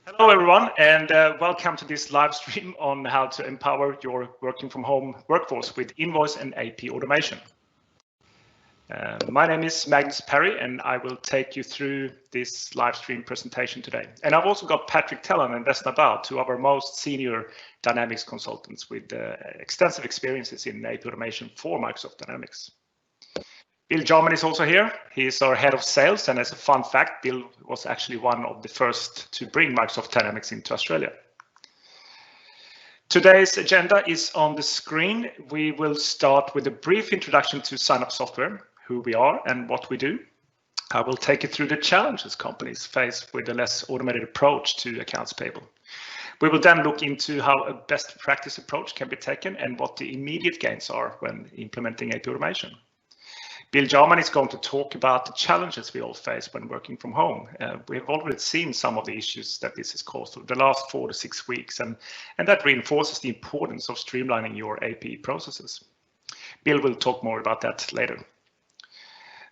Hello everyone, and welcome to this live stream on how to empower your working from home workforce with invoice and AP automation. My name is Magnus Perry, and I will take you through this live stream presentation today. And I've also got Patrick Talon and Vesna Bau, two of our most senior Dynamics consultants with extensive experiences in AP automation for Microsoft Dynamics. Bill Jarman is also here. He is our head of sales, and as a fun fact, Bill was actually one of the first to bring Microsoft Dynamics into Australia. Today's agenda is on the screen. We will start with a brief introduction to Sign-Up Software, who we are and what we do. I will take you through the challenges companies face with a less automated approach to accounts payable. We will then look into how a best practice approach can be taken and what the immediate gains are when implementing AP automation. Bill Jarman is going to talk about the challenges we all face when working from home. We have already seen some of the issues that this has caused over the last 4 to 6 weeks, and that reinforces the importance of streamlining your AP processes. Bill will talk more about that later.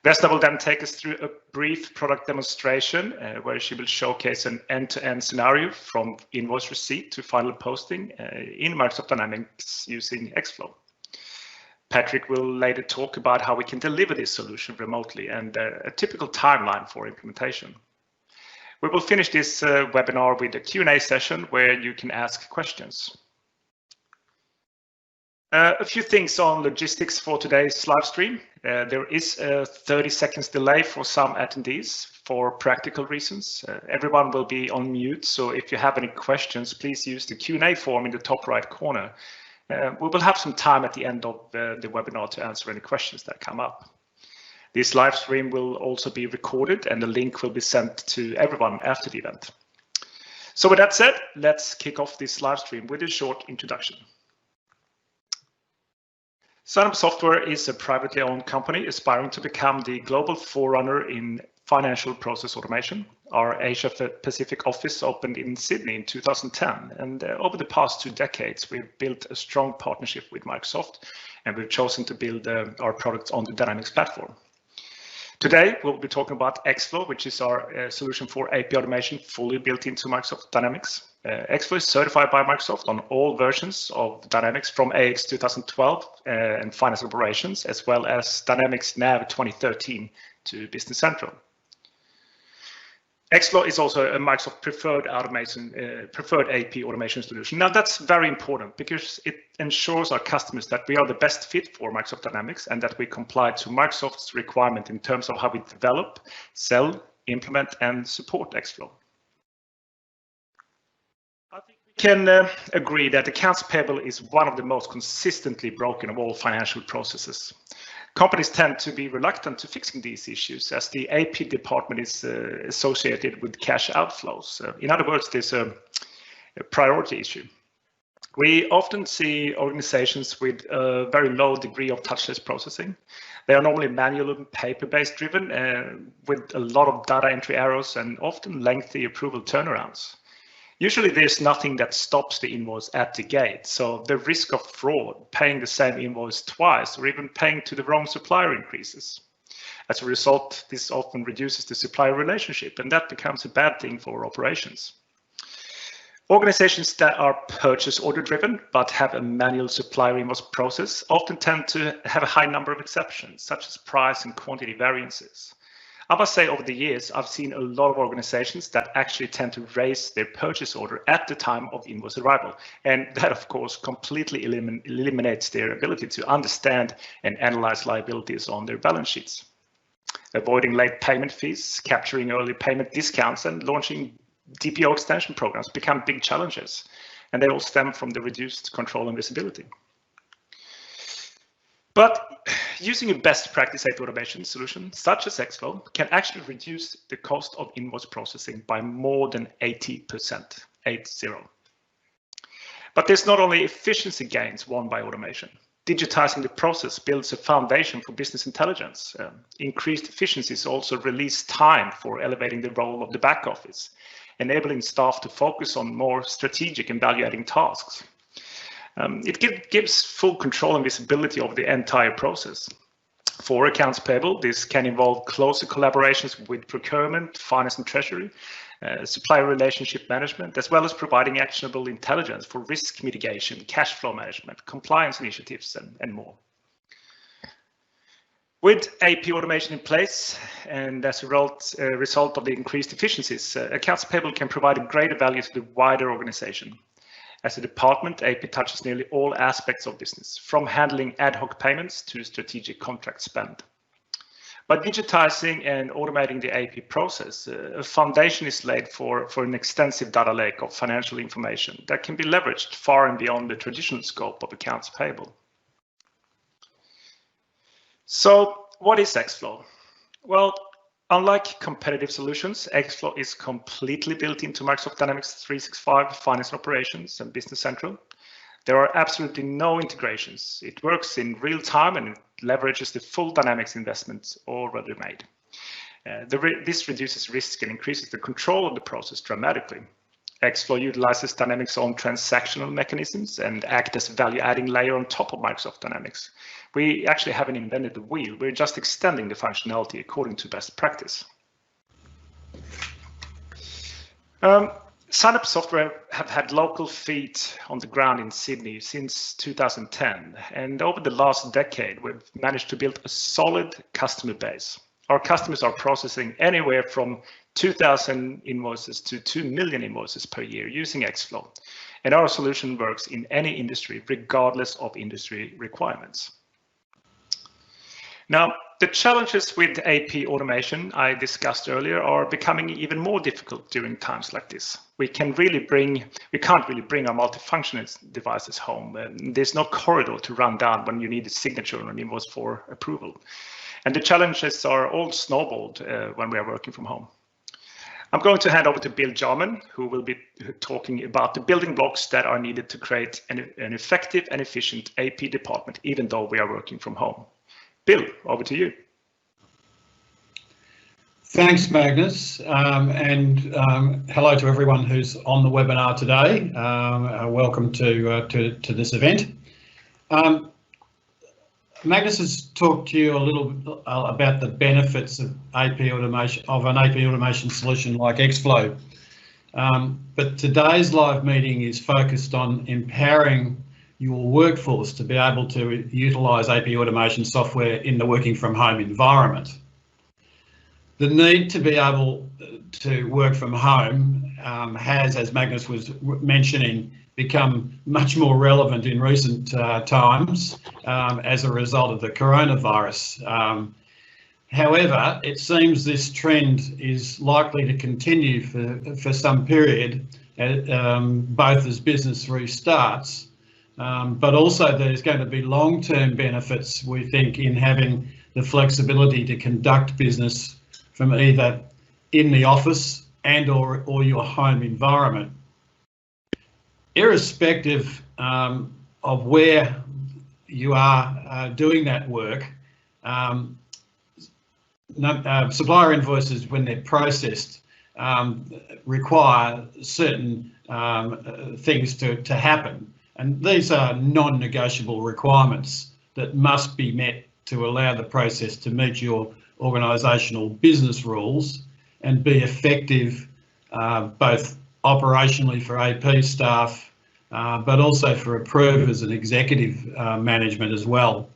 Vesna will then take us through a brief product demonstration where she will showcase an end-to-end scenario from invoice receipt to final posting in Microsoft Dynamics using ExFlow. Patrick will later talk about how we can deliver this solution remotely and a typical timeline for implementation. We will finish this webinar with a Q&A session where you can ask questions. A few things on logistics for today's live stream. There is a 30 seconds delay for some attendees for practical reasons. Everyone will be on mute, so if you have any questions, please use the Q&A form in the top right corner. We will have some time at the end of the webinar to answer any questions that come up. This live stream will also be recorded and the link will be sent to everyone after the event. So with that said, let's kick off this live stream with a short introduction. Sign-Up Software is a privately owned company aspiring to become the global forerunner in financial process automation. Our Asia Pacific office opened in Sydney in 2010, and over the past 2 decades, we've built a strong partnership with Microsoft, and we've chosen to build our products on the Dynamics platform. Today, we'll be talking about ExFlow, which is our solution for AP automation fully built into Microsoft Dynamics. ExFlow is certified by Microsoft on all versions of Dynamics from AX 2012 and Finance Operations, as well as Dynamics NAV 2013 to Business Central. ExFlow is also a Microsoft preferred AP automation solution. Now that's very important because it ensures our customers that we are the best fit for Microsoft Dynamics and that we comply to Microsoft's requirement in terms of how we develop, sell, implement, and support ExFlow. I think we can agree that accounts payable is one of the most consistently broken of all financial processes. Companies tend to be reluctant to fixing these issues as the AP department is associated with cash outflows. In other words, there's a priority issue. We often see organizations with a very low degree of touchless processing. They are normally manual and paper-based driven with a lot of data entry errors and often lengthy approval turnarounds. Usually there's nothing that stops the invoice at the gate, so the risk of fraud, paying the same invoice twice, or even paying to the wrong supplier increases. As a result, this often reduces the supplier relationship, and that becomes a bad thing for operations. Organizations that are purchase order driven but have a manual supplier invoice process often tend to have a high number of exceptions, such as price and quantity variances. I must say over the years, I've seen a lot of organizations that actually tend to raise their purchase order at the time of invoice arrival. And that, of course, completely eliminates their ability to understand and analyze liabilities on their balance sheets. Avoiding late payment fees, capturing early payment discounts, and launching DPO extension programs become big challenges. And they all stem from the reduced control and visibility. But using a best practice AP automation solution such as ExFlow can actually reduce the cost of invoice processing by more than 80%, 80. But there's not only efficiency gains won by automation. Digitizing the process builds a foundation for business intelligence. Increased efficiencies also release time for elevating the role of the back office, enabling staff to focus on more strategic and value-adding tasks. It gives full control and visibility of the entire process. For accounts payable, this can involve closer collaborations with procurement, finance and treasury, supplier relationship management, as well as providing actionable intelligence for risk mitigation, cash flow management, compliance initiatives, and more. With AP automation in place, and as a result of the increased efficiencies, accounts payable can provide a greater value to the wider organization. As a department, AP touches nearly all aspects of business, from handling ad hoc payments to strategic contract spend. By digitizing and automating the AP process, a foundation is laid for an extensive data lake of financial information that can be leveraged far and beyond the traditional scope of accounts payable. So what is ExFlow? Well, unlike competitive solutions, ExFlow is completely built into Microsoft Dynamics 365 Finance and Operations and Business Central. There are absolutely no integrations. It works in real time and it leverages the full Dynamics investments already made. This reduces risk and increases the control of the process dramatically. ExFlow utilizes Dynamics' own transactional mechanisms and act as a value-adding layer on top of Microsoft Dynamics. We actually haven't invented the wheel. We're just extending the functionality according to best practice. Signup Software have had local feet on the ground in Sydney since 2010, and over the last decade, we've managed to build a solid customer base. Our customers are processing anywhere from 2,000 invoices to 2 million invoices per year using ExFlow, and our solution works in any industry, regardless of industry requirements. Now, the challenges with AP automation I discussed earlier are becoming even more difficult during times like this. We can't really bring our multifunctional devices home. There's no corridor to run down when you need a signature on an invoice for approval. And the challenges are all snowballed when we are working from home. I'm going to hand over to Bill Jarman, who will be talking about the building blocks that are needed to create an effective and efficient AP department, even though we are working from home. Bill, over to you. Thanks, Magnus, and hello to everyone who's on the webinar today. Welcome to this event. Magnus has talked to you a little about the benefits of an AP automation solution like ExFlow, but today's live meeting is focused on empowering your workforce to be able to utilise AP automation software in the working from home environment. The need to be able to work from home has, as Magnus was mentioning, become much more relevant in recent times as a result of the coronavirus. However, it seems this trend is likely to continue for some period, both as business restarts, but also there's going to be long-term benefits, we think, in having the flexibility to conduct business from either in the office and or your home environment. Irrespective of where you are doing that work, supplier invoices, when they're processed, require certain things to happen. And these are non-negotiable requirements that must be met to allow the process to meet your organisational business rules and be effective both operationally for AP staff, but also for approvers and executive management as well.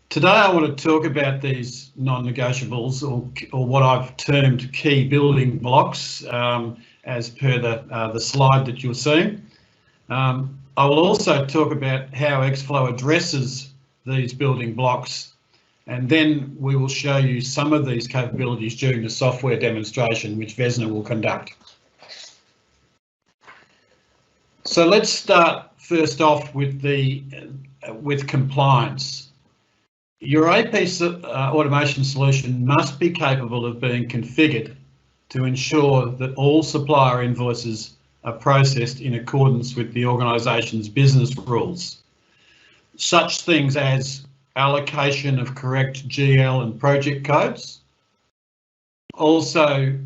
Today I want to talk about these non-negotiables, or what I've termed key building blocks, as per the slide that you're seeing. I will also talk about how ExFlow addresses these building blocks, and then we will show you some of these capabilities during the software demonstration which Vesna will conduct. So let's start first off with compliance. Your AP automation solution must be capable of being configured to ensure that all supplier invoices are processed in accordance with the organisation's business rules. Such things as allocation of correct GL and project codes. Also,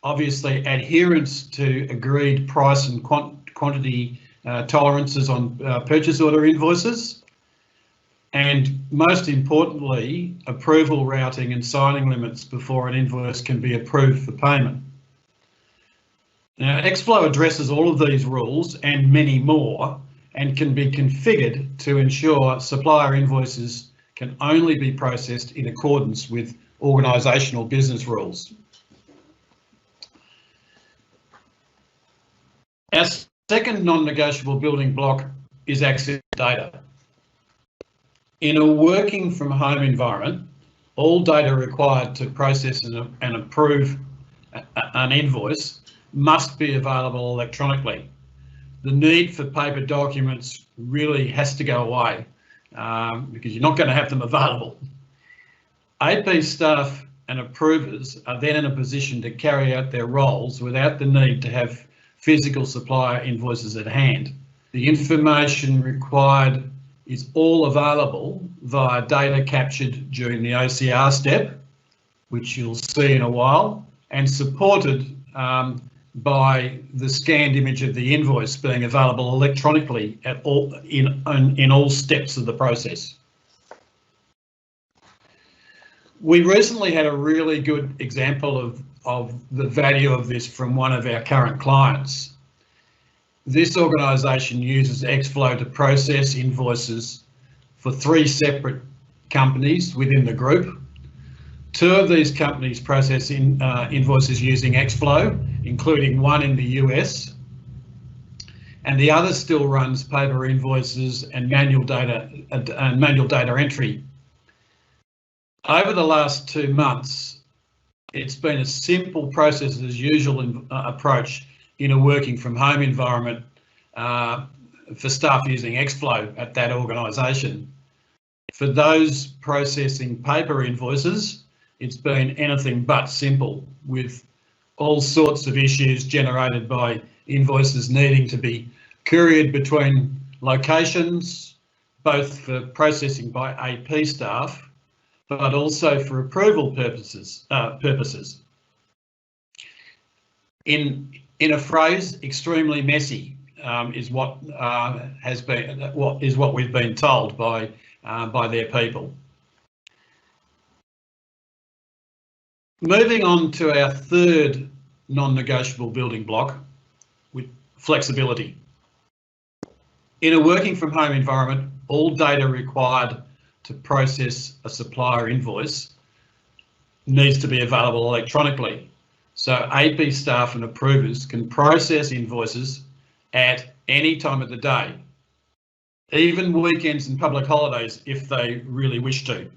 obviously, adherence to agreed price and quantity tolerances on purchase order invoices. And most importantly, approval routing and signing limits before an invoice can be approved for payment. Now, ExFlow addresses all of these rules and many more, and can be configured to ensure supplier invoices can only be processed in accordance with organisational business rules. Our second non-negotiable building block is access to data. In a working from home environment, all data required to process and approve an invoice must be available electronically. The need for paper documents really has to go away because you're not going to have them available. AP staff and approvers are then in a position to carry out their roles without the need to have physical supplier invoices at hand. The information required is all available via data captured during the OCR step, which you'll see in a while, and supported by the scanned image of the invoice being available electronically at all in all steps of the process. We recently had a really good example of the value of this from one of our current clients. This organisation uses ExFlow to process invoices for 3 separate companies within the group. 2 of these companies process invoices using ExFlow, including one in the US, and the other still runs paper invoices and manual data entry. Over the last 2 months, it's been a simple process as usual approach in a working from home environment for staff using ExFlow at that organisation. For those processing paper invoices, it's been anything but simple, with all sorts of issues generated by invoices needing to be couriered between locations, both for processing by AP staff, but also for approval purposes. In a phrase, extremely messy is what we've been told by their people. Moving on to our third non-negotiable building block, with flexibility. In a working from home environment, all data required to process a supplier invoice needs to be available electronically. So AP staff and approvers can process invoices at any time of the day, even weekends and public holidays if they really wish to.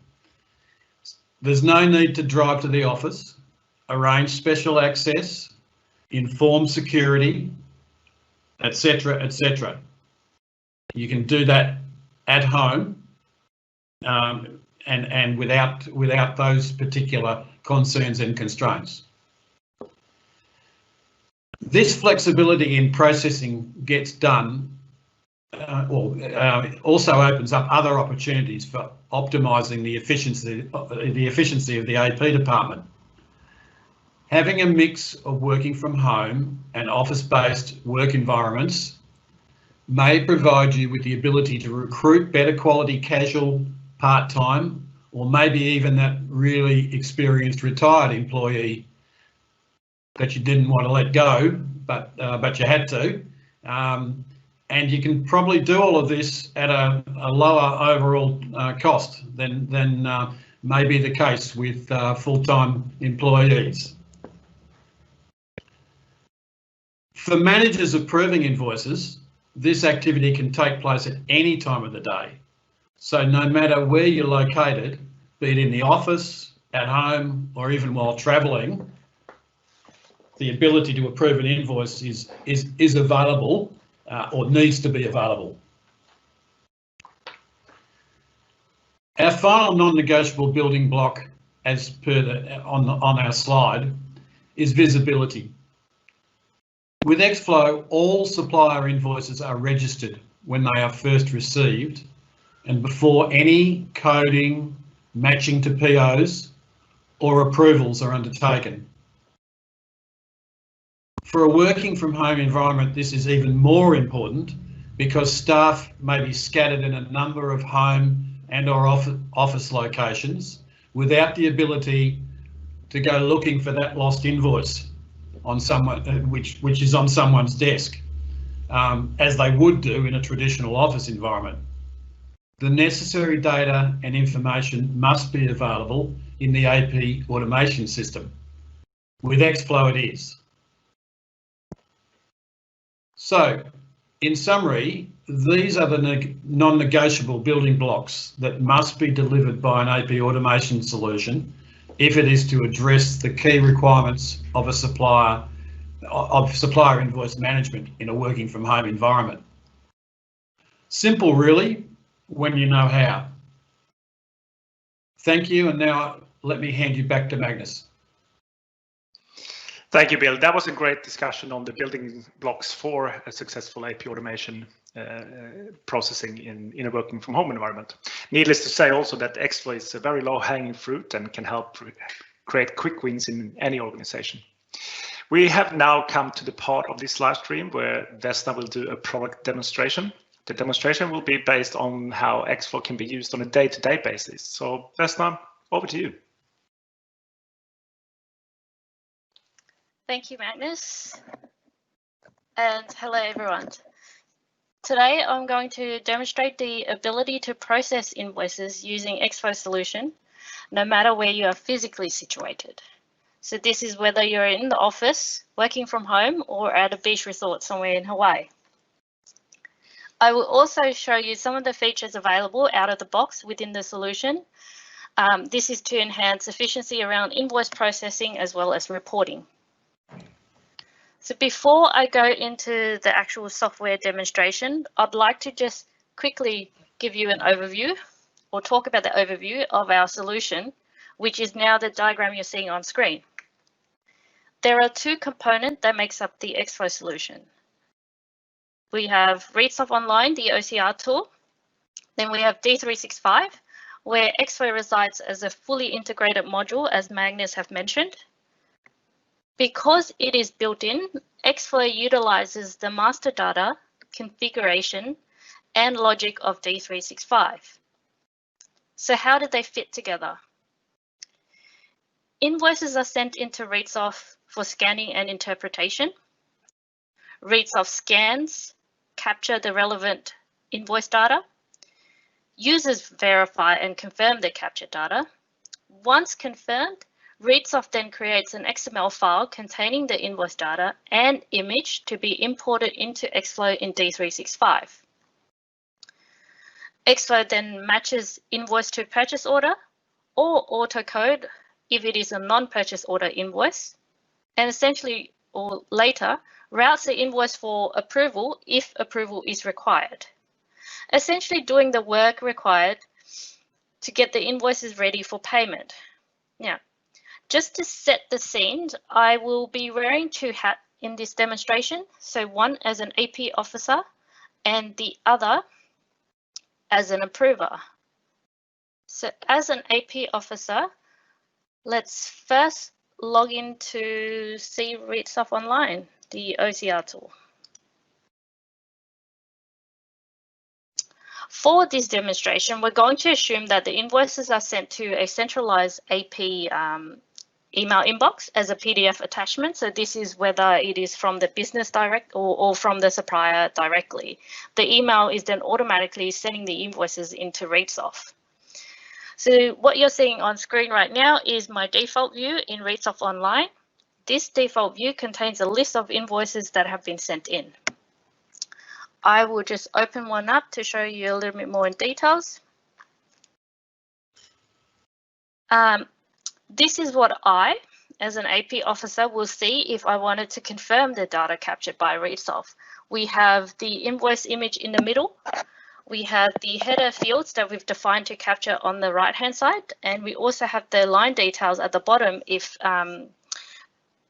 There's no need to drive to the office, arrange special access, inform security, etc., etc. You can do that at home and without those particular concerns and constraints. This flexibility in processing gets done also opens up other opportunities for optimising the efficiency of the AP department. Having a mix of working from home and office-based work environments may provide you with the ability to recruit better quality casual, part-time, or maybe even that really experienced retired employee that you didn't want to let go, but you had to. And you can probably do all of this at a lower overall cost than may be the case with full-time employees. For managers approving invoices, this activity can take place at any time of the day. So no matter where you're located, be it in the office, at home, or even while travelling, the ability to approve an invoice is available or needs to be available. Our final non-negotiable building block, as per on our slide, is visibility. With ExFlow, all supplier invoices are registered when they are first received and before any coding, matching to POs or approvals are undertaken. For a working from home environment, this is even more important because staff may be scattered in a number of home and/or office locations without the ability to go looking for that lost invoice. on someone, which is on someone's desk, as they would do in a traditional office environment. The necessary data and information must be available in the AP automation system. With ExFlow it is. So, in summary, these are the non-negotiable building blocks that must be delivered by an AP automation solution if it is to address the key requirements of a supplier invoice management in a working from home environment. Simple really, when you know how. Thank you, and now let me hand you back to Magnus. Thank you, Bill. That was a great discussion on the building blocks for a successful AP automation processing in a working from home environment. Needless to say also that ExFlow is a very low hanging fruit and can help create quick wins in any organization. We have now come to the part of this live stream where Vesna will do a product demonstration. The demonstration will be based on how ExFlow can be used on a day-to-day basis. So Vesna, over to you. Thank you, Magnus. And hello, everyone. Today, I'm going to demonstrate the ability to process invoices using ExFlow solution, no matter where you are physically situated. So this is whether you're in the office, working from home, or at a beach resort somewhere in Hawaii. I will also show you some of the features available out of the box within the solution. This is to enhance efficiency around invoice processing as well as reporting. So before I go into the actual software demonstration, I'd like to just quickly give you an overview or talk about the overview of our solution, which is now the diagram you're seeing on screen. There are two components that makes up the ExFlow solution. We have ReadSoft Online, the OCR tool. Then we have D365, where ExFlow resides as a fully integrated module, as Magnus have mentioned. Because it is built in, ExFlow utilizes the master data, configuration, and logic of D365. So how do they fit together? Invoices are sent into ReadSoft for scanning and interpretation. ReadSoft scans, capture the relevant invoice data. Users verify and confirm the captured data. Once confirmed, ReadSoft then creates an XML file containing the invoice data and image to be imported into ExFlow in D365. ExFlow then matches invoice to purchase order or auto code if it is a non-purchase order invoice, and essentially, or later, routes the invoice for approval if approval is required. Essentially doing the work required to get the invoices ready for payment. Now, just to set the scene, I will be wearing two hats in this demonstration. So one as an AP officer and the other as an approver. So as an AP officer, let's first log in to see ReadSoft Online, the OCR tool. For this demonstration, we're going to assume that the invoices are sent to a centralized AP email inbox as a PDF attachment. So this is whether it is from the business direct or from the supplier directly. The email is then automatically sending the invoices into ReadSoft. So what you're seeing on screen right now is my default view in ReadSoft Online. This default view contains a list of invoices that have been sent in. I will just open one up to show you a little bit more in details. This is what I, as an AP officer, will see if I wanted to confirm the data captured by ReadSoft. We have the invoice image in the middle. We have the header fields that we've defined to capture on the right-hand side, and we also have the line details at the bottom if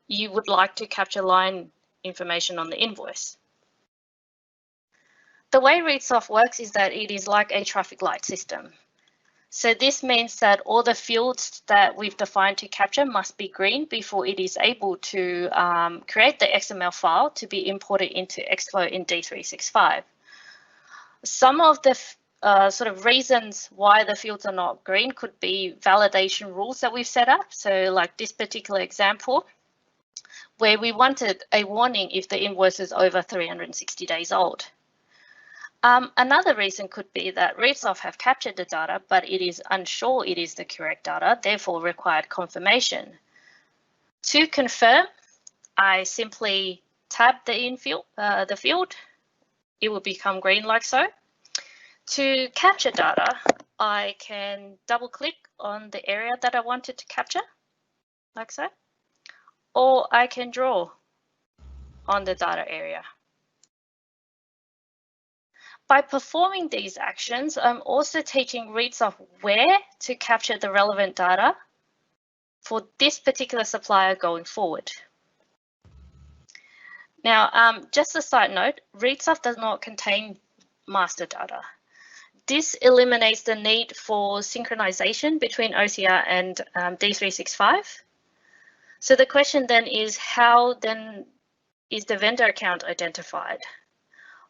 you would like to capture line information on the invoice. The way ReadSoft works is that it is like a traffic light system. So this means that all the fields that we've defined to capture must be green before it is able to create the XML file to be imported into ExFlow in D365. Some of the sort of reasons why the fields are not green could be validation rules that we've set up. So like this particular example, where we wanted a warning if the invoice is over 360 days old. Another reason could be that ReadSoft have captured the data, but it is unsure it is the correct data, therefore required confirmation. To confirm, I simply tap the field. It will become green like so. To capture data, I can double click on the area that I wanted to capture, like so, or I can draw on the data area. By performing these actions, I'm also teaching ReadSoft where to capture the relevant data for this particular supplier going forward. Now, just a side note, ReadSoft does not contain master data. This eliminates the need for synchronization between OCR and D365. So the question then is, how then is the vendor account identified?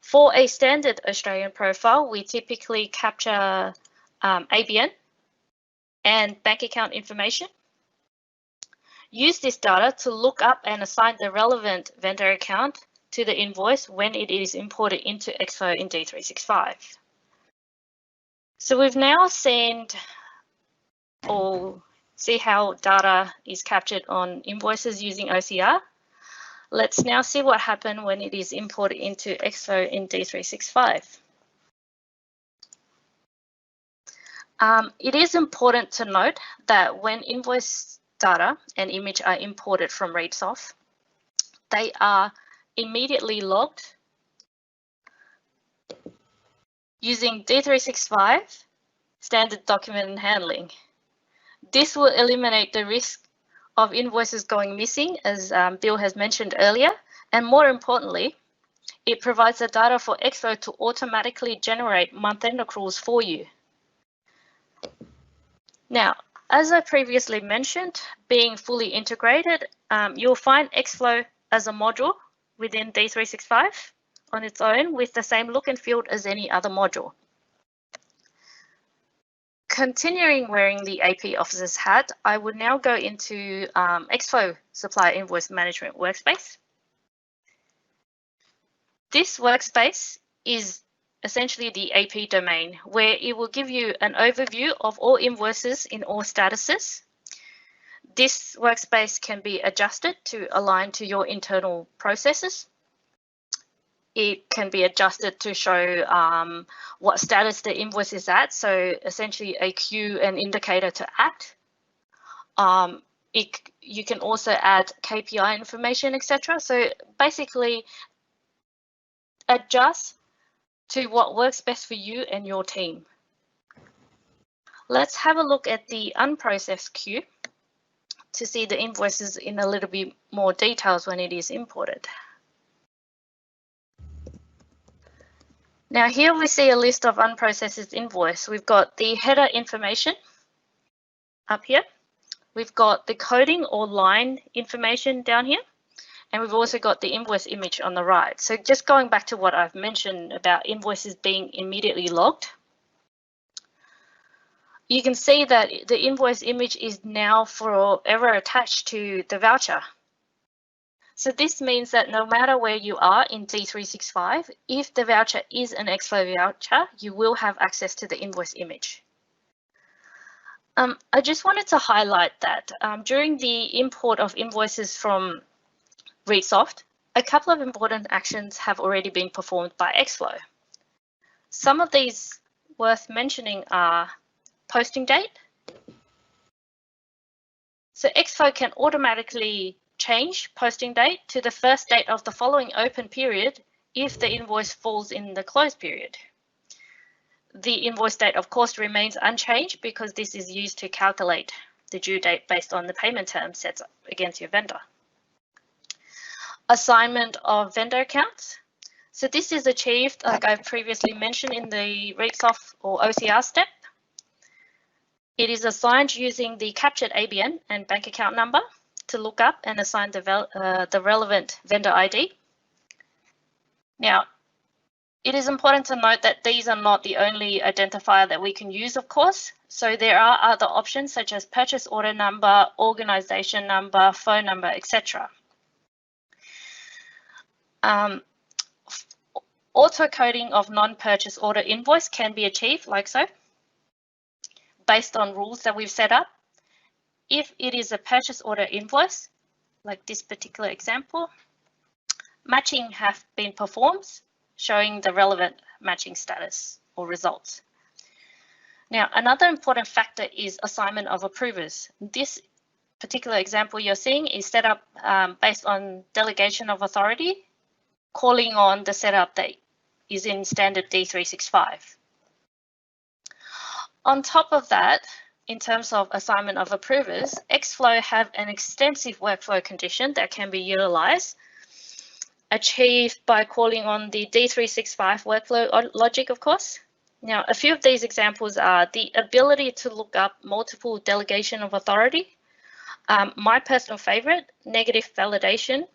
For a standard Australian profile, we typically capture ABN and bank account information. Use this data to look up and assign the relevant vendor account to the invoice when it is imported into ExFlow in D365. So we've now seen or see how data is captured on invoices using OCR. Let's now see what happens when it is imported into ExFlow in D365. It is important to note that when invoice data and image are imported from ReadSoft, they are immediately logged using D365 standard document handling. This will eliminate the risk of invoices going missing, as Bill has mentioned earlier, and more importantly, it provides the data for ExFlow to automatically generate month-end accruals for you. Now, as I previously mentioned, being fully integrated, you'll find ExFlow as a module within D365 on its own with the same look and feel as any other module. Continuing wearing the AP Officer's hat, I would now go into ExFlow Supplier Invoice Management Workspace. This workspace is essentially the AP domain, where it will give you an overview of all invoices in all statuses. This workspace can be adjusted to align to your internal processes. It can be adjusted to show what status the invoice is at, so essentially a queue and indicator to act. You can also add KPI information, etc. So basically adjust to what works best for you and your team. Let's have a look at the unprocessed queue to see the invoices in a little bit more details when it is imported. Now here we see a list of unprocessed invoice. We've got the header information up here. We've got the coding or line information down here. And we've also got the invoice image on the right. So just going back to what I've mentioned about invoices being immediately logged, you can see that the invoice image is now forever attached to the voucher. So this means that no matter where you are in D365, if the voucher is an ExFlow voucher, you will have access to the invoice image. I just wanted to highlight that during the import of invoices from ReadSoft, a couple of important actions have already been performed by ExFlow. Some of these worth mentioning are posting date. So ExFlow can automatically change posting date to the first date of the following open period if the invoice falls in the close period. The invoice date, of course, remains unchanged because this is used to calculate the due date based on the payment terms set up against your vendor. Assignment of vendor accounts. So this is achieved, like I've previously mentioned, in the ReadSoft or OCR step. It is assigned using the captured ABN and bank account number to look up and assign the relevant vendor ID. Now, it is important to note that these are not the only identifier that we can use, of course. So there are other options such as purchase order number, organization number, phone number, etc. Auto-coding of non-purchase order invoice can be achieved like so, based on rules that we've set up. If it is a purchase order invoice, like this particular example, matching have been performed, showing the relevant matching status or results. Now, another important factor is assignment of approvers. This particular example you're seeing is set up based on delegation of authority, calling on the setup that is in standard D365. On top of that, in terms of assignment of approvers, ExFlow have an extensive workflow condition that can be utilized, achieved by calling on the D365 workflow logic, of course. Now, a few of these examples are the ability to look up multiple delegation of authority. My personal favorite, negative validation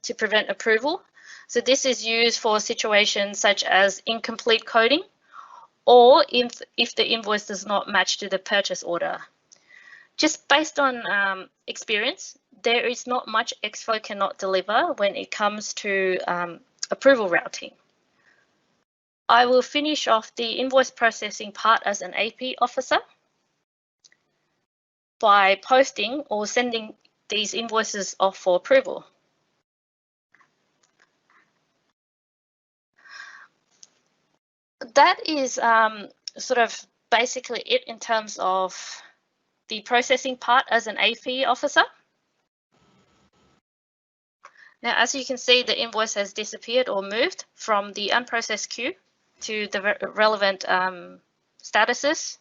to prevent approval. So this is used for situations such as incomplete coding, or if the invoice does not match to the purchase order. Just based on experience, there is not much ExFlow cannot deliver when it comes to approval routing. I will finish off the invoice processing part as an AP officer by posting or sending these invoices off for approval. That is sort of basically it in terms of the processing part as an AP officer. Now, as you can see, the invoice has disappeared or moved from the unprocessed queue to the relevant statuses.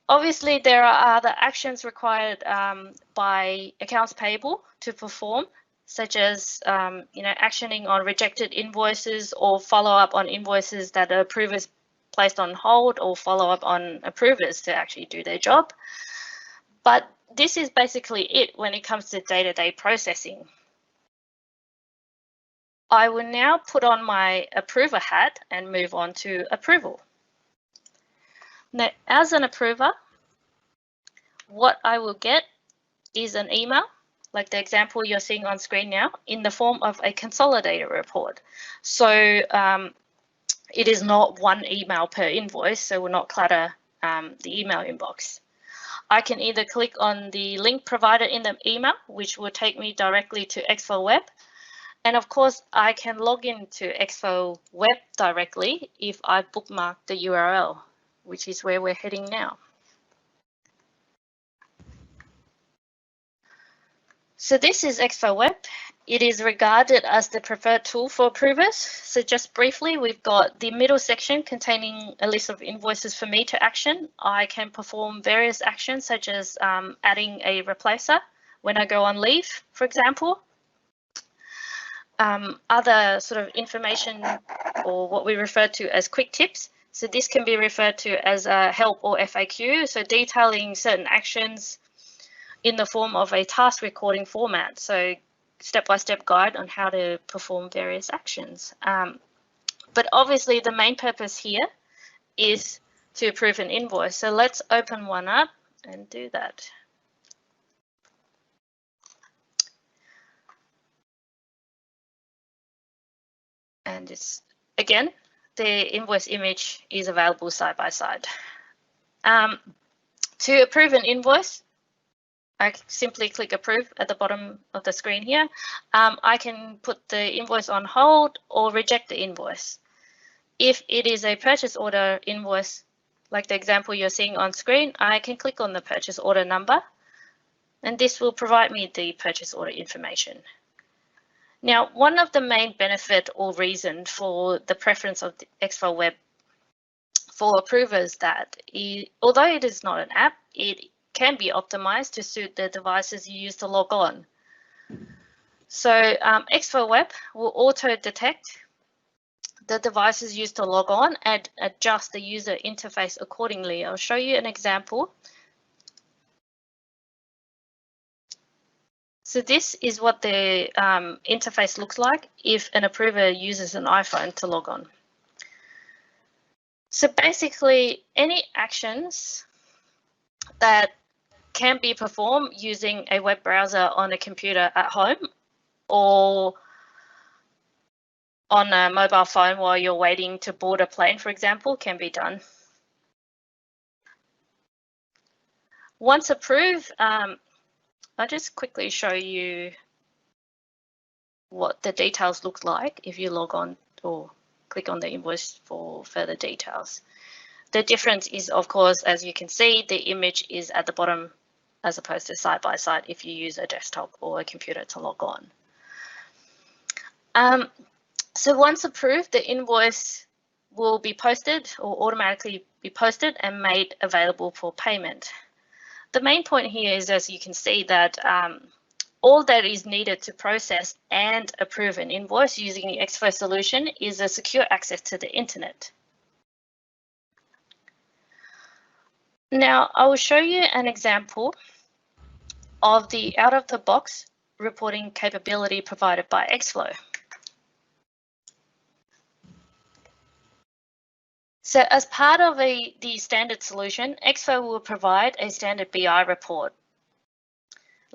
Obviously, there are other actions required by accounts payable to perform, such as actioning on rejected invoices or follow up on invoices that are approvers placed on hold, or follow up on approvers to actually do their job. But this is basically it when it comes to day-to-day processing. I will now put on my approver hat and move on to approval. Now, as an approver, what I will get is an email, like the example you're seeing on screen now, in the form of a consolidated report. So it is not one email per invoice, so will not clutter the email inbox. I can either click on the link provided in the email, which will take me directly to ExFlow Web. And of course, I can log into ExFlow Web directly if I bookmark the URL, which is where we're heading now. So this is ExFlow Web. It is regarded as the preferred tool for approvers. So just briefly, we've got the middle section containing a list of invoices for me to action. I can perform various actions, such as adding a replacer when I go on leave, for example. Other sort of information, or what we refer to as quick tips. So this can be referred to as a help or FAQ, so detailing certain actions in the form of a task recording format. So step-by-step guide on how to perform various actions. But obviously the main purpose here is to approve an invoice. So let's open one up and do that. And it's, again, the invoice image is available side by side. To approve an invoice, I simply click approve at the bottom of the screen here. I can put the invoice on hold or reject the invoice. If it is a purchase order invoice, like the example you're seeing on screen, I can click on the purchase order number, and this will provide me the purchase order information. Now, one of the main benefit or reason for the preference of the ExFlow Web for approvers that although it is not an app, it can be optimized to suit the devices you use to log on. So ExFlow Web will auto detect the devices used to log on and adjust the user interface accordingly. I'll show you an example. So this is what the interface looks like if an approver uses an iPhone to log on. So basically, any actions that can be performed using a web browser on a computer at home or on a mobile phone while you're waiting to board a plane, for example, can be done. Once approved, I'll just quickly show you what the details look like if you log on or click on the invoice for further details. The difference is, of course, as you can see, the image is at the bottom as opposed to side by side if you use a desktop or a computer to log on. So once approved, the invoice will be posted or automatically be posted and made available for payment. The main point here is, as you can see, that all that is needed to process and approve an invoice using the ExFlow solution is a secure access to the internet. Now, I will show you an example of the out-of-the-box reporting capability provided by ExFlow. So as part of the standard solution, ExFlow will provide a standard BI report,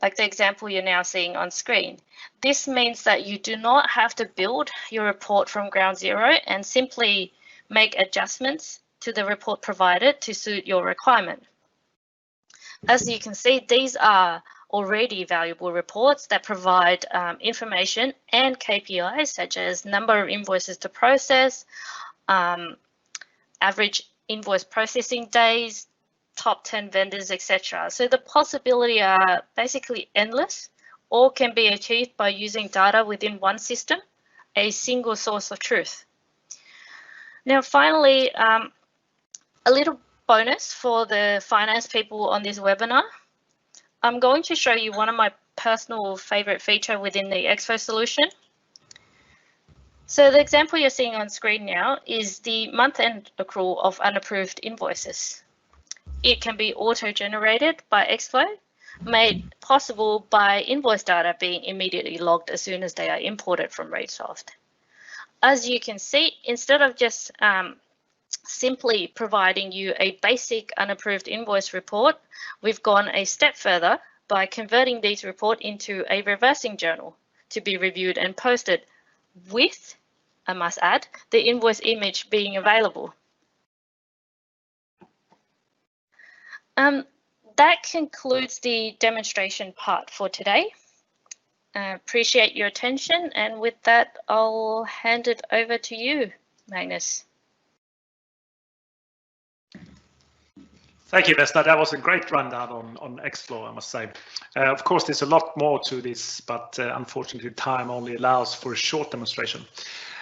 like the example you're now seeing on screen. This means that you do not have to build your report from ground zero and simply make adjustments to the report provided to suit your requirement. As you can see, these are already valuable reports that provide information and KPIs such as number of invoices to process, average invoice processing days, top 10 vendors, etc. So the possibilities are basically endless, or can be achieved by using data within one system, a single source of truth. Now, finally, a little bonus for the finance people on this webinar. I'm going to show you one of my personal favorite feature within the ExFlow solution. So the example you're seeing on screen now is the month-end accrual of unapproved invoices. It can be auto-generated by ExFlow, made possible by invoice data being immediately logged as soon as they are imported from RateSoft. As you can see, instead of just simply providing you a basic unapproved invoice report, we've gone a step further by converting these reports into a reversing journal to be reviewed and posted with, I must add, the invoice image being available. That concludes the demonstration part for today. Appreciate your attention, and with that, I'll hand it over to you, Magnus. Thank you, Vesna. That was a great rundown on ExFlow, I must say. Of course, there's a lot more to this, but unfortunately, time only allows for a short demonstration.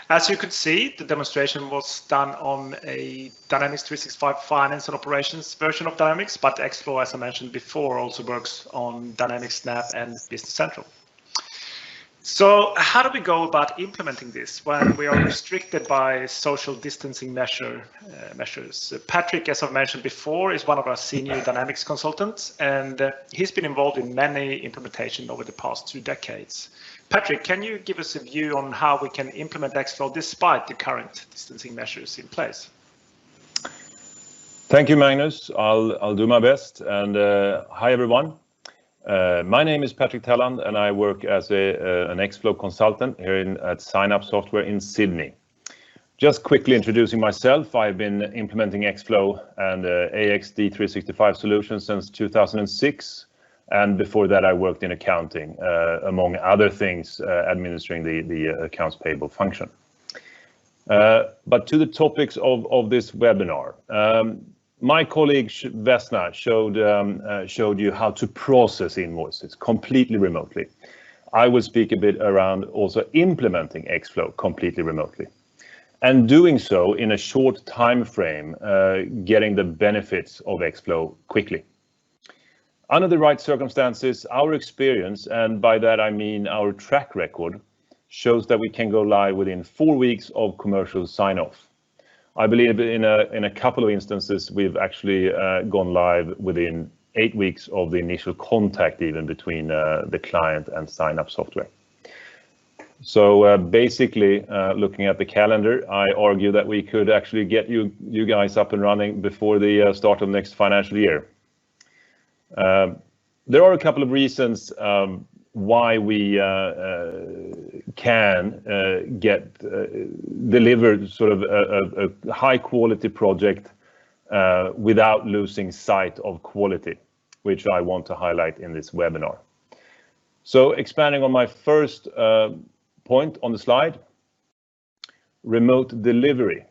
As you could see, the demonstration was done on a Dynamics 365 Finance and Operations version of Dynamics, but ExFlow, as I mentioned before, also works on Dynamics Snap and Business Central. So how do we go about implementing this when we are restricted by social distancing measures? Patrick, as I've mentioned before, is one of our senior Dynamics consultants, and he's been involved in many implementations over the past 2 decades. Patrick, can you give us a view on how we can implement ExFlow despite the current distancing measures in place? Thank you, Magnus. I'll do my best. And hi, everyone. My name is Patrick Talon, and I work as an ExFlow consultant here at SignUp Software in Sydney. Just quickly introducing myself, I've been implementing ExFlow and AXD 365 solutions since 2006. And before that, I worked in accounting, among other things, administering the accounts payable function. But to the topics of this webinar. My colleague Vesna showed you how to process invoices completely remotely. I will speak a bit around also implementing ExFlow completely remotely, and doing so in a short time frame, getting the benefits of ExFlow quickly. Under the right circumstances, our experience, and by that I mean our track record, shows that we can go live within 4 weeks of commercial sign-off. I believe in a couple of instances, we've actually gone live within 8 weeks of the initial contact, even between the client and SignUp Software. So basically, looking at the calendar, I argue that we could actually get you guys up and running before the start of next financial year. There are a couple of reasons why we can get delivered sort of a high quality project without losing sight of quality, which I want to highlight in this webinar. So expanding on my first point on the slide, remote delivery.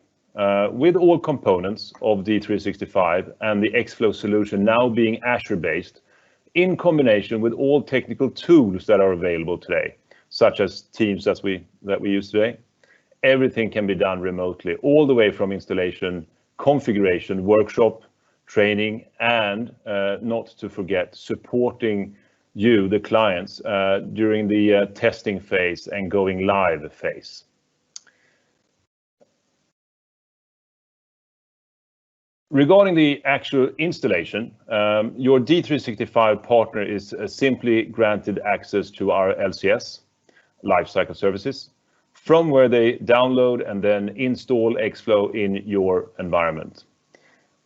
With all components of D365 and the ExFlow solution now being Azure-based, in combination with all technical tools that are available today, such as Teams that we use today, everything can be done remotely, all the way from installation, configuration, workshop, training, and not to forget supporting you, the clients, during the testing phase and going live phase. Regarding the actual installation, your D365 partner is simply granted access to our LCS, Lifecycle Services, from where they download and then install ExFlow in your environment.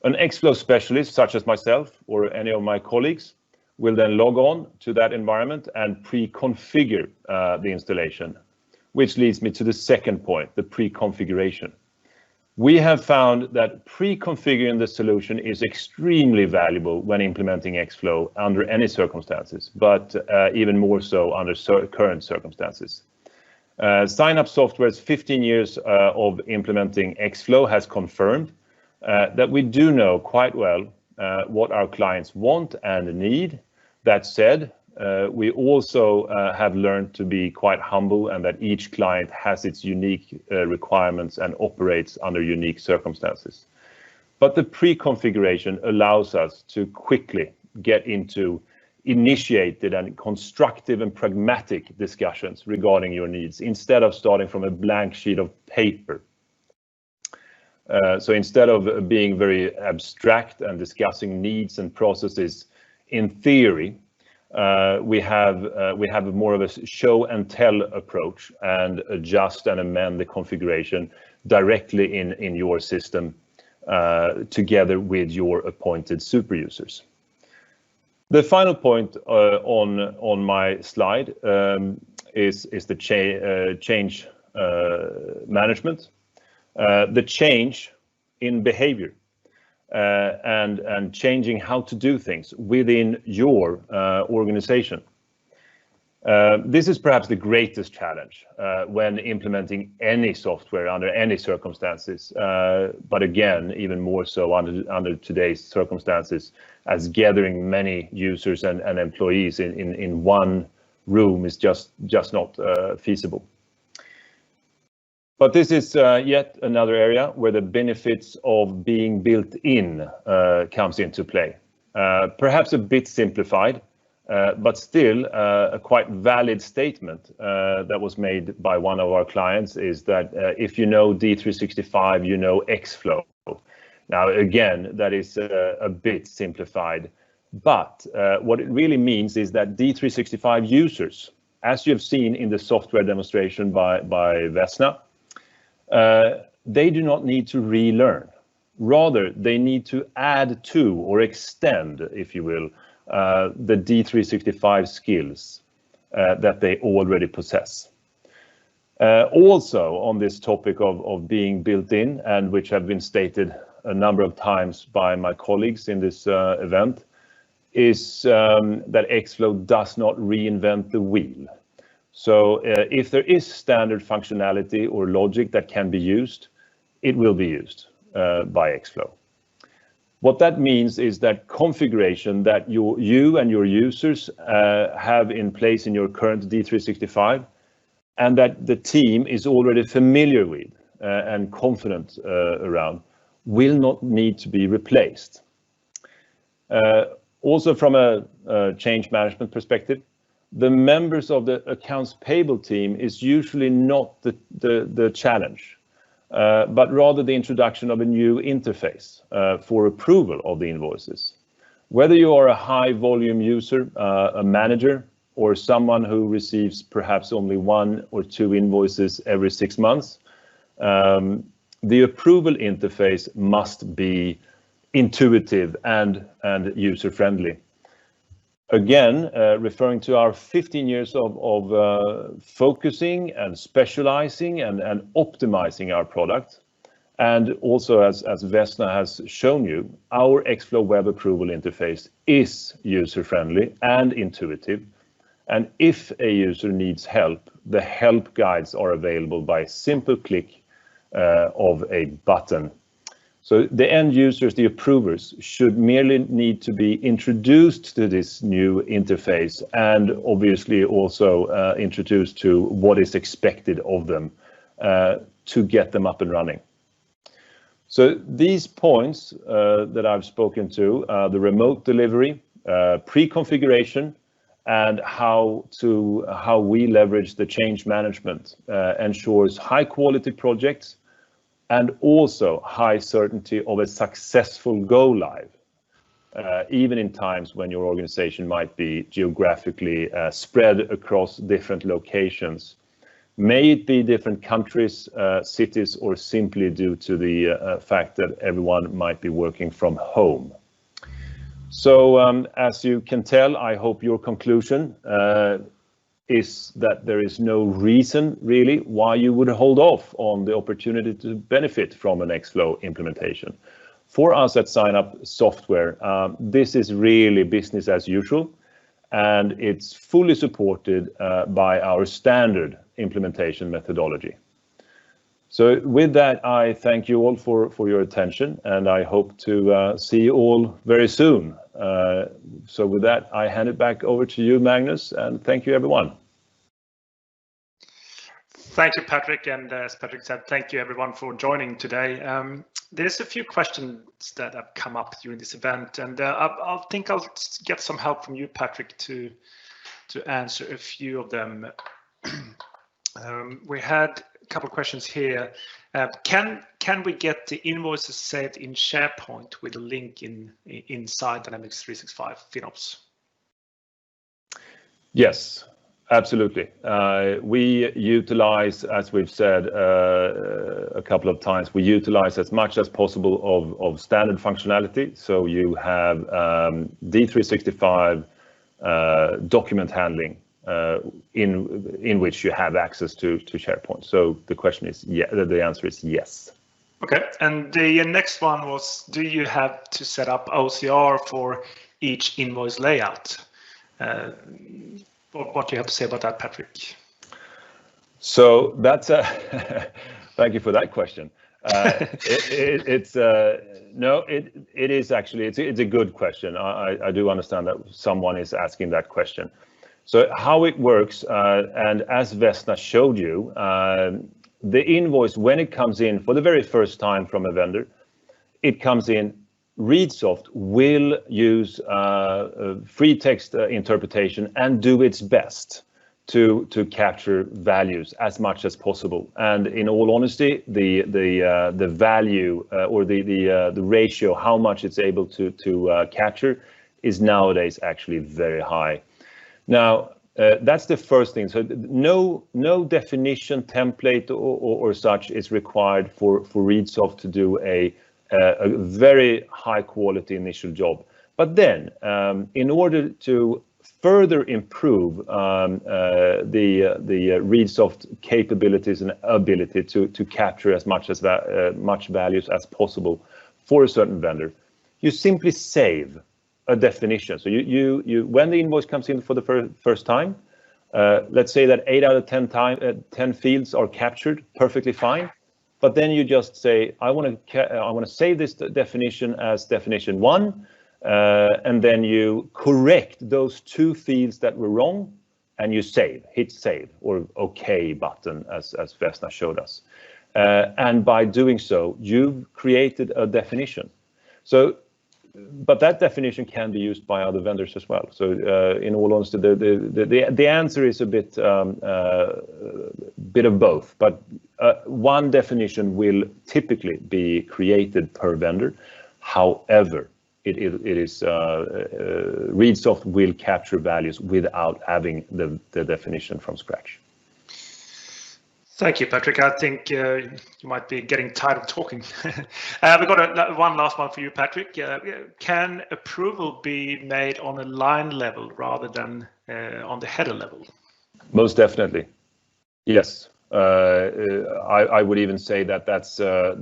An ExFlow specialist, such as myself or any of my colleagues, will then log on to that environment and pre-configure the installation, which leads me to the second point, the pre-configuration. We have found that pre-configuring the solution is extremely valuable when implementing ExFlow under any circumstances, but even more so under current circumstances. Signup Software's 15 years of implementing ExFlow has confirmed that we do know quite well what our clients want and need. That said, we also have learned to be quite humble, and that each client has its unique requirements and operates under unique circumstances. But the pre-configuration allows us to quickly get into initiated and constructive and pragmatic discussions regarding your needs, instead of starting from a blank sheet of paper. So instead of being very abstract and discussing needs and processes in theory, we have more of a show and tell approach and adjust and amend the configuration directly in your system together with your appointed super users. The final point on my slide is the change management, the change in behavior. And changing how to do things within your organization. This is perhaps the greatest challenge when implementing any software under any circumstances, but again, even more so under today's circumstances, as gathering many users and employees in one room is just not feasible. But this is yet another area where the benefits of being built in comes into play. Perhaps a bit simplified, but still a quite valid statement that was made by one of our clients is that if you know D365, you know ExFlow. Now, again, that is a bit simplified, but what it really means is that D365 users, as you've seen in the software demonstration by Vesna, they do not need to relearn. Rather, they need to add to or extend, if you will, the D365 skills that they already possess. Also on this topic of being built in, and which have been stated a number of times by my colleagues in this event, is that ExFlow does not reinvent the wheel. So if there is standard functionality or logic that can be used, it will be used by ExFlow. What that means is that configuration that you and your users have in place in your current D365, and that the team is already familiar with and confident around, will not need to be replaced. Also from a change management perspective, the members of the accounts payable team is usually not the challenge, but rather the introduction of a new interface for approval of the invoices. Whether you are a high volume user, a manager, or someone who receives perhaps only 1 or 2 invoices every 6 months, the approval interface must be intuitive and user-friendly. Again, referring to our 15 years of focusing and specializing and optimizing our product. And also, as Vesna has shown you, our ExFlow web approval interface is user-friendly and intuitive. And if a user needs help, the help guides are available by a simple click of a button. So the end users, the approvers, should merely need to be introduced to this new interface and obviously also introduced to what is expected of them to get them up and running. So these points that I've spoken to, the remote delivery, pre-configuration, and how we leverage the change management ensures high quality projects and also high certainty of a successful go live, even in times when your organization might be geographically spread across different locations. May it be different countries, cities, or simply due to the fact that everyone might be working from home. So as you can tell, I hope your conclusion is that there is no reason really why you would hold off on the opportunity to benefit from an ExFlow implementation. For us at SignUp Software, this is really business as usual, and it's fully supported by our standard implementation methodology. So with that, I thank you all for your attention, and I hope to see you all very soon. So with that, I hand it back over to you, Magnus, and thank you, everyone. Thank you, Patrick, and as Patrick said, thank you everyone for joining today. There's a few questions that have come up during this event, and I think I'll get some help from you, Patrick, to answer a few of them. We had a couple of questions here. Can we get the invoices saved in SharePoint with a link inside Dynamics 365 FinOps? Yes, absolutely. We utilize, as we've said a couple of times, we utilize as much as possible of standard functionality. So you have D365 document handling in which you have access to SharePoint. So the question is, yeah, the answer is yes. Okay, and the next one was, do you have to set up OCR for each invoice layout? What do you have to say about that, Patrick? So that's a thank you for that question. It is actually it's a good question. I do understand that someone is asking that question. So how it works, and as Vesna showed you, the invoice, when it comes in for the very first time from a vendor, it comes in, ReadSoft will use free text interpretation and do its best to capture values as much as possible. And in all honesty, the value or the ratio, how much it's able to capture, is nowadays actually very high. Now, that's the first thing. So no definition template or such is required for ReadSoft to do a very high quality initial job. But then, in order to further improve the ReadSoft capabilities and ability to capture as much values as possible for a certain vendor, you simply save a definition. So you when the invoice comes in for the first time, let's say that 8 out of 10 fields are captured perfectly fine, but then you just say, I want to save this definition as definition 1, and then you correct those 2 fields that were wrong, and you hit save or OK button, as Vesna showed us. And by doing so, you've created a definition. So, but that definition can be used by other vendors as well. So in all honesty, the answer is a bit of both, but one definition will typically be created per vendor. However, it is ReadSoft will capture values without having the definition from scratch. Thank you, Patrick. I think you might be getting tired of talking. We've got one last one for you, Patrick. Can approval be made on a line level rather than on the header level? Most definitely, yes. I would even say that that's the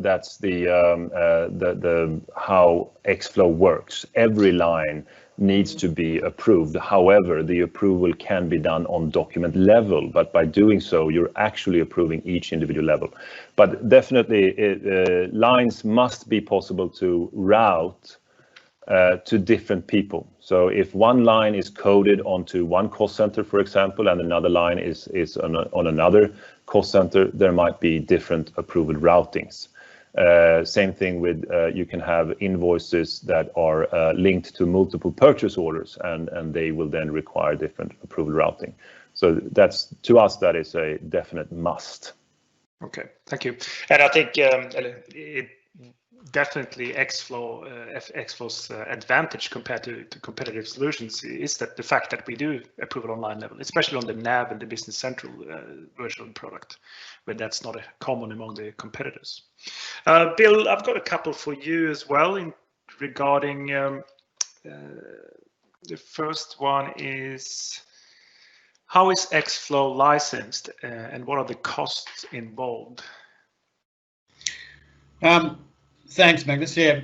how ExFlow works. Every line needs to be approved. However, the approval can be done on document level, but by doing so, you're actually approving each individual level. But definitely, lines must be possible to route to different people. So if one line is coded onto one cost center, for example, and another line is on another cost center, there might be different approval routings. Same thing with you can have invoices that are linked to multiple purchase orders, and they will then require different approval routing. So that's, to us, that is a definite must. Okay, thank you. And I think it definitely ExFlow's advantage compared to competitive solutions is that the fact that we do approval on line level, especially on the NAV and the Business Central version of the product, where that's not common among the competitors. Bill, I've got a couple for you as well regarding the first one is, how is ExFlow licensed and what are the costs involved? Thanks, Magnus. Yeah.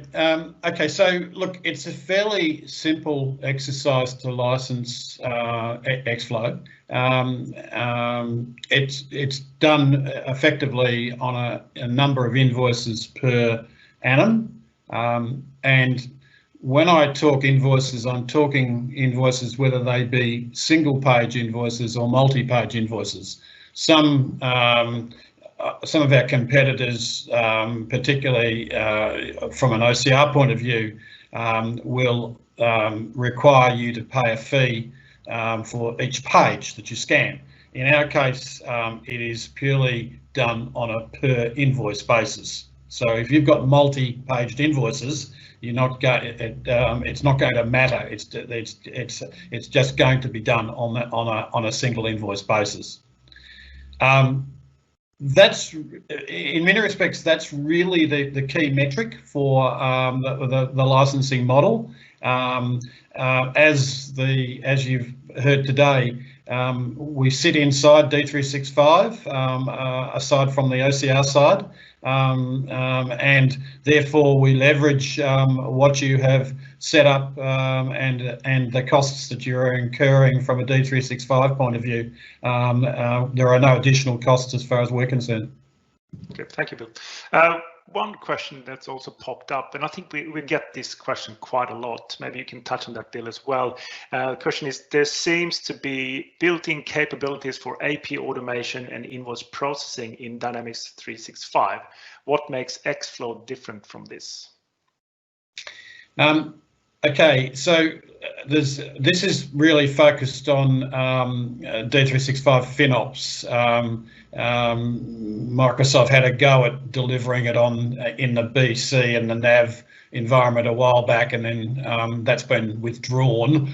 Okay, so look, it's a fairly simple exercise to license ExFlow. It's done effectively on a number of invoices per annum. And when I talk invoices, I'm talking invoices whether they be single-page invoices or multi-page invoices. Some of our competitors, particularly from an OCR point of view, will require you to pay a fee for each page that you scan. In our case, it is purely done on a per invoice basis. So if you've got multi-paged invoices, you're not it's not going to matter. It's just going to be done on a single invoice basis. That's, in many respects, that's really the key metric for the licensing model. As you've heard today, we sit inside D365 aside from the OCR side, and therefore we leverage what you have set up and the costs that you're incurring from a D365 point of view. There are no additional costs as far as we're concerned. Okay, thank you, Bill. One question that's also popped up, and I think we get this question quite a lot. Maybe you can touch on that, Bill, as well. The question is, there seems to be built-in capabilities for AP automation and invoice processing in Dynamics 365. What makes ExFlow different from this? Okay, so this is really focused on D365 FinOps. Microsoft had a go at delivering it in the BC and the NAV environment a while back, and then that's been withdrawn.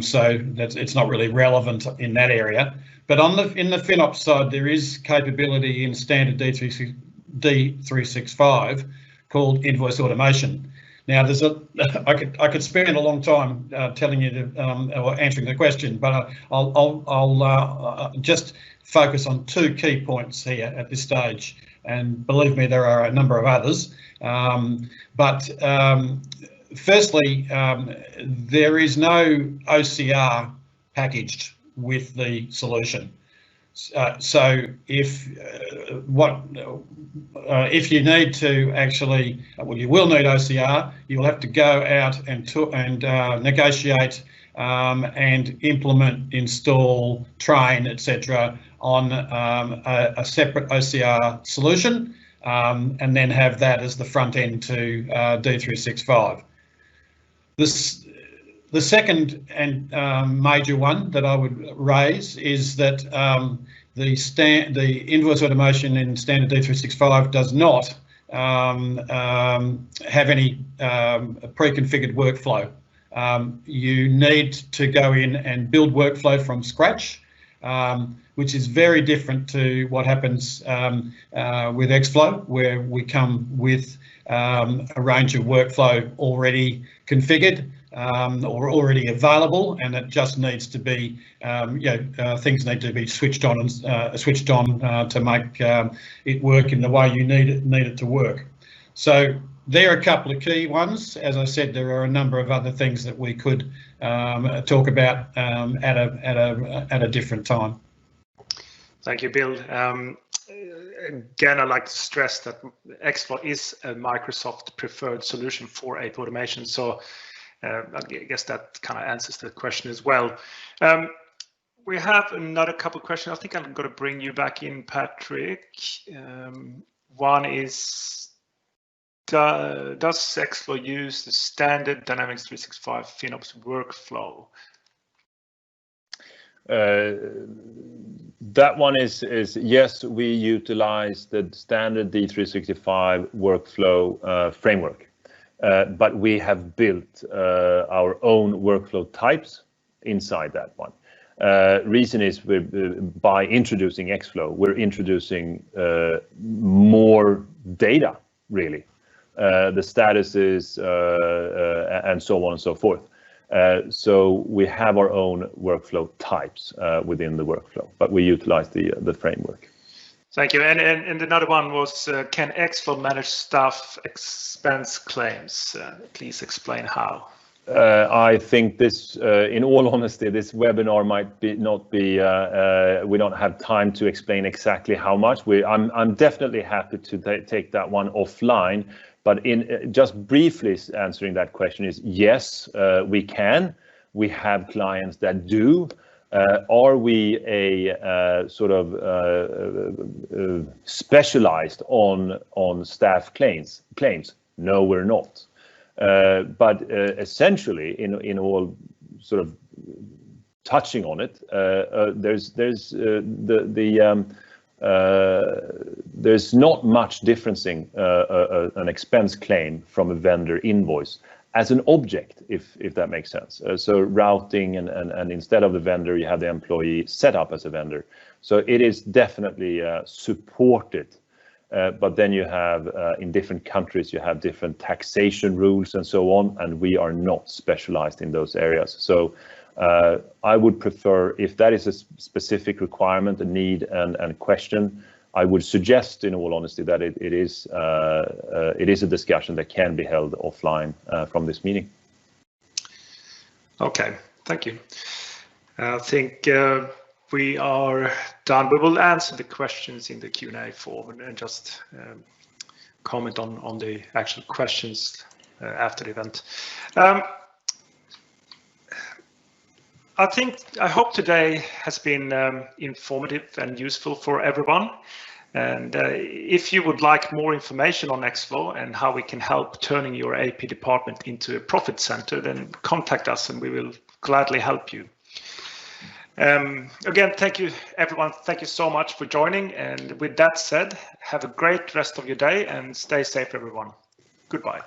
So it's not really relevant in that area. But in the FinOps side, there is capability in standard D365 called Invoice Automation. Now, I could spend a long time telling you or answering the question, but I'll just focus on two key points here at this stage. And believe me, there are a number of others. Firstly, there is no OCR packaged with the solution. So if you need to actually, well, you will need OCR. You'll have to go out and negotiate and implement, install, train, etc. on a separate OCR solution, and then have that as the front end to D365. The second and major one that I would raise is that the invoice automation in standard D365 does not have any pre-configured workflow. You need to go in and build workflow from scratch. which is very different to what happens with ExFlow, where we come with a range of workflow already configured or already available, and it just needs to be, things need to be switched on and to make it work in the way you need it to work. So there are a couple of key ones. As I said, there are a number of other things that we could talk about at a different time. Thank you, Bill. Again, I'd like to stress that ExFlow is a Microsoft preferred solution for AP automation. So I guess that kind of answers the question as well. We have another couple of questions. I think I'm going to bring you back in, Patrick. One is, does ExFlow use the standard Dynamics 365 FinOps workflow? That one is yes, we utilize the standard D365 workflow framework, but we have built our own workflow types inside that one. Reason is by introducing ExFlow, we're introducing more data, really, the statuses and so on and so forth. So we have our own workflow types within the workflow, but we utilize the framework. Thank you. And another one was, can ExFlow manage staff expense claims? Please explain how. I think this, in all honesty, this webinar might not be. We don't have time to explain exactly how much. I'm definitely happy to take that one offline. But in just briefly answering that question is yes, we can. We have clients that do. Are we a sort of specialized on staff claims? No, we're not. But essentially, in all sort of touching on it, there's not much differencing an expense claim from a vendor invoice as an object, if that makes sense. So routing and instead of the vendor, you have the employee set up as a vendor. So it is definitely supported. But then you have in different countries, you have different taxation rules and so on, and we are not specialized in those areas. So I would prefer, if that is a specific requirement, a need and question, I would suggest, in all honesty, that it is a discussion that can be held offline from this meeting. Okay, thank you. I think we are done. We will answer the questions in the Q&A form and just comment on the actual questions after the event. I hope today has been informative and useful for everyone. And if you would like more information on ExFlow and how we can help turning your AP department into a profit center, then contact us and we will gladly help you. Again, thank you, everyone. Thank you so much for joining. And with that said, have a great rest of your day and stay safe, everyone. Goodbye.